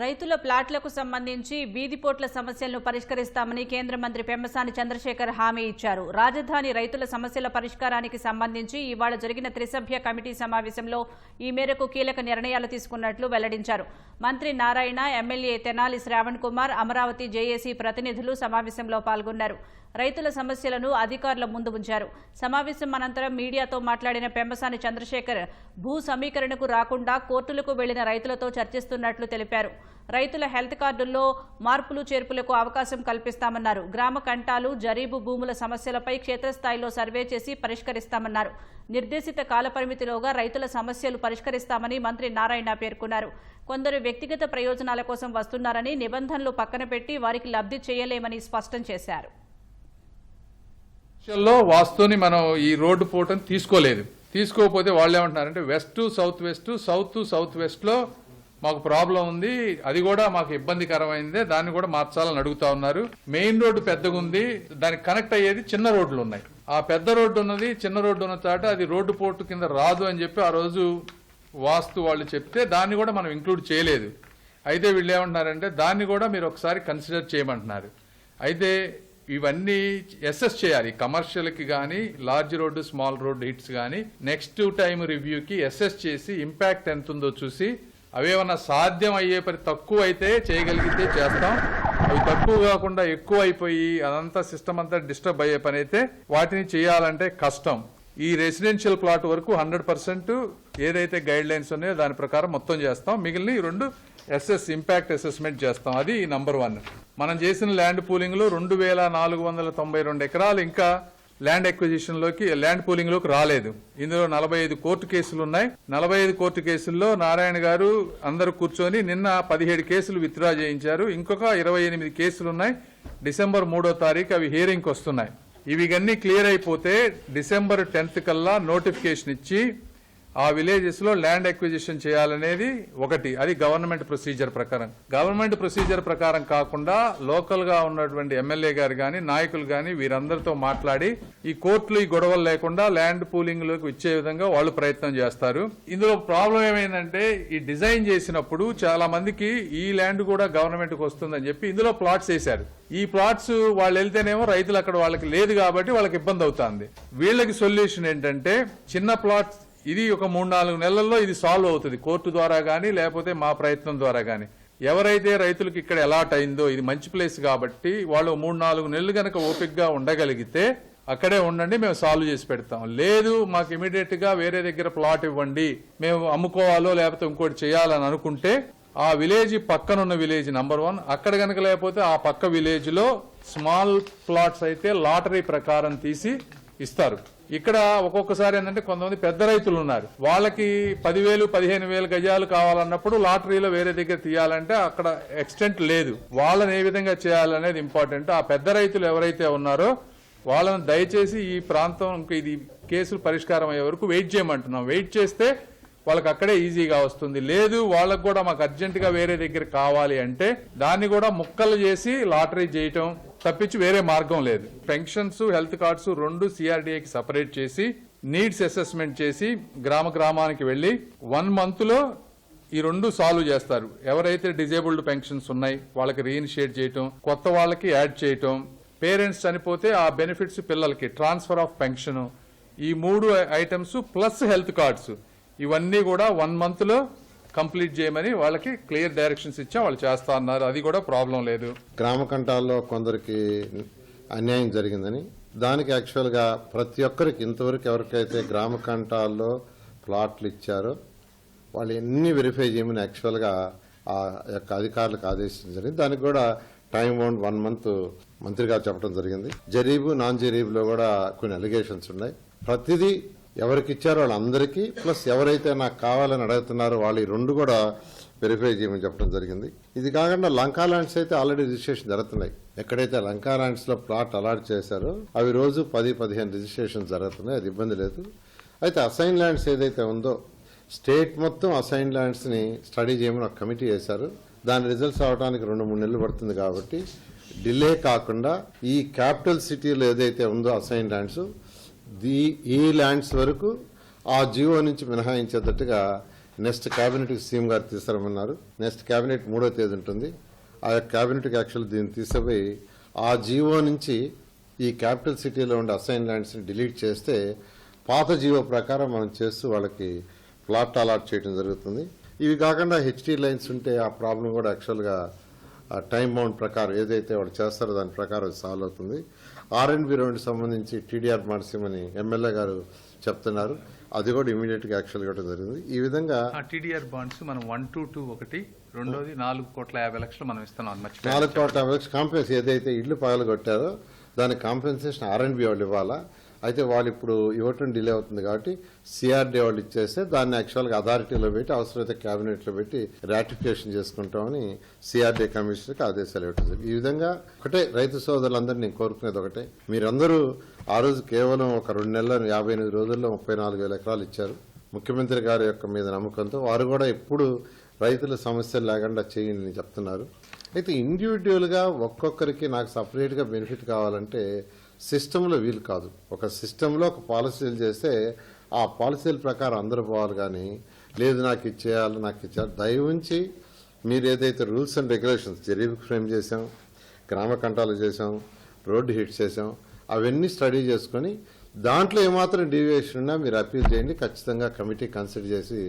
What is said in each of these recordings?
రైతుల ప్లాట్లకు సంబంధించి బీదిపోట్ల సమస్యలను పరిష్కరిస్తామని కేంద్ర మంత్రి పెమ్మసాని చంద్రశేఖర్ హామీ ఇచ్చారు. రాజధాని రైతుల సమస్యల పరిష్కారానికి సంబంధించి ఇవాళ జరిగిన త్రిసభ్య కమిటీ సమావేశంలో ఈ మేరకు కీలక నిర్ణయాలు తీసుకున్నట్లు వెల్లడించారు. మంత్రి నారాయణ, ఎమ్మెల్యే తెనాలి శ్రావణ్ కుమార్, అమరావతి జేఏసీ ప్రతినిధులు సమావేశంలో పాల్గొన్నారు. రైతుల సమస్యలను అధికారుల ముందు ఉంచారు. సమావేశం అనంతరం మీడియాతో మాట్లాడిన పెమ్మసాని చంద్రశేఖర్ భూ సమీకరణకు రాకుండా కోర్టులకు వెళ్లిన రైతులతో చర్చిస్తున్నట్లు తెలిపారు. రైతుల హెల్త్ కార్డుల్లో మార్పులు చేర్పులకు అవకాశం కల్పిస్తామన్నారు. గ్రామ కంటాలు, జరీబు భూముల సమస్యలపై క్షేత్రస్థాయిలో సర్వే చేసి పరిష్కరిస్తామన్నారు. నిర్దేశిత కాలపరిమితిలోగా రైతుల సమస్యలు పరిష్కరిస్తామని మంత్రి నారాయణ పేర్కొన్నారు. కొందరు వ్యక్తిగత ప్రయోజనాల కోసం వస్తున్నారని, నిబంధనలు పక్కన పెట్టి వారికి లబ్ధి చేయలేమని స్పష్టం చేశారు. వాస్తుని మనం ఈ రోడ్డు పోటని తీసుకోకపోతే వాళ్ళు ఏమంటున్నారంటే west south west, south west లో మాకు ప్రాబ్లం ఉంది, అది కూడా మాకు ఇబ్బందికరమైందే, దాన్ని కూడా మార్చాలని అడుగుతా ఉన్నారు. మెయిన్ రోడ్డు పెద్దగా ఉంది, దానికి కనెక్ట్ అయ్యేది చిన్న రోడ్లు ఉన్నాయి. ఆ పెద్ద రోడ్డు ఉన్నది, చిన్న రోడ్డు ఉన్న చాట అది రోడ్డు పోర్టు కింద రాదు అని చెప్పి ఆ రోజు వాస్తు వాళ్ళు చెప్తే దాన్ని కూడా మనం ఇంక్లూడ్ చేయలేదు. అయితే వీళ్ళు ఏమంటున్నారంటే దాన్ని కూడా మీరు ఒకసారి కన్సిడర్ చేయమంటున్నారు. అయితే ఇవన్నీ అసెస్ చేయాలి. కమర్షియల్కి కానీ, large road, small road hits కానీ నెక్స్ట్ టైం రివ్యూకి అసెస్ చేసి ఇంపాక్ట్ ఎంత ఉందో చూసి అవేమన్నా సాధ్యం అయ్యే పని తక్కువ అయితే చేయగలిగితే చేస్తాం. అవి తక్కువ కాకుండా ఎక్కువ అయిపోయి అదంతా సిస్టమ్ అంతా డిస్టర్బ్ అయ్యే పని అయితే వాటిని చేయాలంటే కష్టం. ఈ రెసిడెన్షియల్ ప్లాట్ వరకు 100% ఏదైతే గైడ్ లైన్స్ ఉన్నాయో దాని ప్రకారం మొత్తం చేస్తాం. మిగిలిన ఈ 2 ఇంపాక్ట్ అసెస్మెంట్ చేస్తాం. అది నంబర్ 1. మనం చేసిన ల్యాండ్ పూలింగ్ లో 2492 ఎకరాలు ఇంకా ల్యాండ్ అక్విజిషన్ లోకి, ల్యాండ్ పూలింగ్ లోకి రాలేదు. ఇందులో 45 కోర్టు కేసులు ఉన్నాయి. 45 కోర్టు కేసుల్లో నారాయణ గారు అందరూ కూర్చొని నిన్న 17 కేసులు విత్డ్రా చేయించారు. ఇంకొక 28 కేసులు ఉన్నాయి. డిసెంబర్ 3వ తారీఖు అవి హియరింగ్కి వస్తున్నాయి. ఇవి అన్ని క్లియర్ అయిపోతే డిసెంబర్ 10th కల్లా నోటిఫికేషన్ ఇచ్చి ఆ విలేజెస్ లో ల్యాండ్ అక్విజిషన్ చేయాలనేది ఒకటి. అది గవర్నమెంట్ ప్రొసీజర్ ప్రకారం. గవర్నమెంట్ ప్రొసీజర్ ప్రకారం కాకుండా లోకల్ గా ఉన్నటువంటి ఎమ్మెల్యే గారు గాని, నాయకులు గాని వీరందరితో మాట్లాడి ఈ కోర్టులు ఈ గొడవలు లేకుండా ల్యాండ్ పూలింగ్ లోకి ఇచ్చే విధంగా వాళ్ళు ప్రయత్నం చేస్తారు. ఇందులో ప్రాబ్లం ఏమైందంటే ఈ డిజైన్ చేసినప్పుడు చాలా మందికి ఈ ల్యాండ్ కూడా గవర్నమెంట్ కు వస్తుందని చెప్పి ఇందులో ప్లాట్స్ వేశారు. ఈ ప్లాట్స్ వాళ్ళు వెళ్తేనేమో రైతులు అక్కడ వాళ్ళకి లేదు కాబట్టి వాళ్ళకి ఇబ్బంది అవుతుంది. వీళ్ళకి సొల్యూషన్ ఏంటంటే చిన్న ప్లాట్స్, ఇది ఒక 3-4 నెలల్లో ఇది సాల్వ్ అవుతుంది కోర్టు ద్వారా గానీ లేకపోతే మా ప్రయత్నం ద్వారా గానీ. ఎవరైతే రైతులకు ఇక్కడ అలాట్ అయిందో ఇది మంచి ప్లేస్ కాబట్టి వాళ్ళు 3-4 నెలలు గనక ఓపిక్ గా ఉండగలిగితే అక్కడే ఉండండి, మేము సాల్వ్ చేసి పెడతాం. లేదు మాకు ఇమీడియట్ గా వేరే దగ్గర ప్లాట్ ఇవ్వండి, మేము అమ్ముకోవాలో లేకపోతే ఇంకోటి చేయాలని అనుకుంటే ఆ విలేజ్ పక్కనున్న విలేజ్ నంబర్ 1, అక్కడ గనక లేకపోతే ఆ పక్క విలేజ్ లో స్మాల్ ప్లాట్స్ అయితే లాటరీ ప్రకారం తీసి ఇస్తారు. ఇక్కడ ఒక్కొక్కసారి ఏంటంటే కొంతమంది పెద్ద రైతులు ఉన్నారు, వాళ్ళకి 10,000-15,000 గజాలు కావాలన్నప్పుడు లాటరీలో వేరే దగ్గర తీయాలంటే అక్కడ ఎక్స్టెంట్ లేదు. వాళ్ళని ఏ విధంగా చేయాలనేది ఇంపార్టెంట్. ఆ పెద్ద రైతులు ఎవరైతే ఉన్నారో వాళ్ళని దయచేసి ఈ ప్రాంతం ఇది కేసులు పరిష్కారం అయ్యే వరకు వెయిట్ చేయమంటున్నాం. వెయిట్ చేస్తే వాళ్ళకి అక్కడే ఈజీగా వస్తుంది. లేదు వాళ్ళకు కూడా మాకు అర్జెంట్ గా వేరే దగ్గర కావాలి అంటే దాన్ని కూడా ముక్కలు చేసి లాటరీ చేయటం తప్పించి వేరే మార్గం లేదు. పెన్షన్స్, హెల్త్ కార్డ్స్ 2 CRDAకి సపరేట్ చేసి నీడ్స్ అసెస్మెంట్ చేసి గ్రామానికి వెళ్లి 1 month లో ఈ 2 సాల్వ్ చేస్తారు. ఎవరైతే డిజేబుల్డ్ పెన్షన్స్ ఉన్నాయి వాళ్ళకి రీఇనిషియేట్ చేయటం, కొత్త వాళ్ళకి యాడ్ చేయటం, పేరెంట్స్ చనిపోతే ఆ బెనిఫిట్స్ పిల్లలకి, ట్రాన్స్ఫర్ ఆఫ్ పెన్షన్, ఈ 3 ఐటమ్స్ ప్లస్ హెల్త్ కార్డ్స్ ఇవన్నీ కూడా 1 month లో కంప్లీట్ చేయమని వాళ్ళకి క్లియర్ డైరెక్షన్స్ ఇచ్చాం. వాళ్ళు చేస్తా అన్నారు. అది కూడా ప్రాబ్లం లేదు. గ్రామ కంటాల్లో కొందరికి అన్యాయం జరిగిందని, దానికి యాక్చువల్గా ప్రతి ఒక్కరికి ఇంతవరకు ఎవరికైతే గ్రామ కంటాల్లో ప్లాట్లు ఇచ్చారో వాళ్ళు ఎన్ని వెరిఫై చేయమని యాక్చువల్గా ఆ యొక్క అధికారులకు ఆదేశించడం జరిగింది. దానికి కూడా టైం బౌండ్ 1 month మంత్రి గారు చెప్పడం జరిగింది. జరీబు, నాన్ జరీబులో కూడా కొన్ని అలిగేషన్స్ ఉన్నాయి. ప్రతిదీ ఎవరికి ఇచ్చారో వాళ్ళందరికీ ప్లస్ ఎవరైతే నాకు కావాలని అడుగుతున్నారో వాళ్ళు ఈ 2 కూడా వెరిఫై చేయమని చెప్పడం జరిగింది. ఇది కాకుండా లంకా ల్యాండ్స్ అయితే ఆల్రెడీ రిజిస్ట్రేషన్ జరుగుతున్నాయి. ఎక్కడైతే లంకా ల్యాండ్స్ లో ప్లాట్ అలాట్ చేశారో అవి రోజు 10-15 రిజిస్ట్రేషన్ జరుగుతున్నాయి. అది ఇబ్బంది లేదు. అయితే అసైన్ ల్యాండ్స్ ఏదైతే ఉందో స్టేట్ మొత్తం అసైన్ ల్యాండ్స్ ని స్టడీ చేయమని ఒక కమిటీ వేశారు. దాని రిజల్ట్స్ అవడానికి 2-3 నెలలు పడుతుంది కాబట్టి డిలే కాకుండా ఈ క్యాపిటల్ సిటీలో ఏదైతే ఉందో అసైన్ ల్యాండ్స్ ఈ ల్యాండ్స్ వరకు ఆ జియో నుంచి మినహాయించేటట్టుగా నెక్స్ట్ క్యాబినెట్కి సీఎం గారు తీసుకురమ్మన్నారు. నెక్స్ట్ క్యాబినెట్ 3వ తేదీ ఉంటుంది. ఆ యొక్క క్యాబినెట్కి యాక్చువల్ దీన్ని తీసుకుపోయి ఆ జీవో నుంచి ఈ క్యాపిటల్ సిటీలో ఉండే అసైన్ ల్యాండ్స్ని డిలీట్ చేస్తే పాత జీవో ప్రకారం మనం చేస్తూ వాళ్ళకి ప్లాట్ అలాట్ చేయడం జరుగుతుంది. ఇవి కాకుండా హెచ్టీ లైన్స్ ఉంటే ఆ ప్రాబ్లం కూడా యాక్చువల్గా టైం బౌండ్ ప్రకారం ఏదైతే వాడు చేస్తారో దాని ప్రకారం సాల్వ్ అవుతుంది. R&B రోడ్డుకి సంబంధించి టీడీఆర్ మార్చేమని ఎమ్మెల్యే గారు చెప్తున్నారు. అది కూడా ఇమీడియట్గా యాక్చువల్ ఇవ్వడం జరిగింది. ఈ విధంగా టీడీఆర్ బాండ్స్ మనం 122 ఒకటి, రెండోది 4,50,00,000 మనం ఇస్తున్నాం. 4,50,00,000 కాంపెన్సేషన్ ఏదైతే ఇళ్లు పగలగొట్టారో దానికి కాంపెన్సేషన్ R&B వాళ్ళు ఇవ్వాలా. అయితే వాళ్ళు ఇప్పుడు ఇవ్వటం డిలే అవుతుంది కాబట్టి సిఆర్డీ వాళ్ళు ఇచ్చేస్తే దాన్ని యాక్చువల్గా అథారిటీలో పెట్టి అవసరమైతే క్యాబినెట్లో పెట్టి రాటిఫికేషన్ చేసుకుంటామని సిఆర్డీ కమిషనర్కి ఆదేశాలు ఇవ్వటం. ఈ విధంగా ఒకటే రైతు సోదరులందరినీ నేను కోరుకునేది ఒకటే, మీరందరూ ఆ రోజు కేవలం ఒక 2 నెలల 58 రోజుల్లో 34,000 ఎకరాలు ఇచ్చారు. ముఖ్యమంత్రి గారి యొక్క మీద నమ్మకంతో వారు కూడా ఎప్పుడు రైతుల సమస్యలు లేకుండా చేయండి చెప్తున్నారు. అయితే ఇండివిజువల్గా ఒక్కొక్కరికి నాకు సపరేట్గా బెనిఫిట్ కావాలంటే సిస్టంలో వీలు కాదు. ఒక సిస్టంలో ఒక పాలసీలు చేస్తే ఆ పాలసీల ప్రకారం అందరూ పోవాలి, కానీ లేదు నాకు ఇచ్చేయాలి నాకు ఇచ్చేయాలి. దయవుంచి మీరు ఏదైతే రూల్స్ అండ్ రెగ్యులేషన్స్ జరీబ్ ఫ్రేమ్ చేసాం, గ్రామ కంటాలు చేసాం, రోడ్డు హిట్ చేసాం, అవన్నీ స్టడీ చేసుకొని దాంట్లో ఏమాత్రం డీవియేషన్ ఉన్నా మీరు అప్పీల్ చేయండి. ఖచ్చితంగా కమిటీ కన్సిడర్ చేసి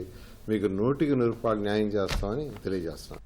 మీకు 100% న్యాయం చేస్తామని తెలియజేస్తాం.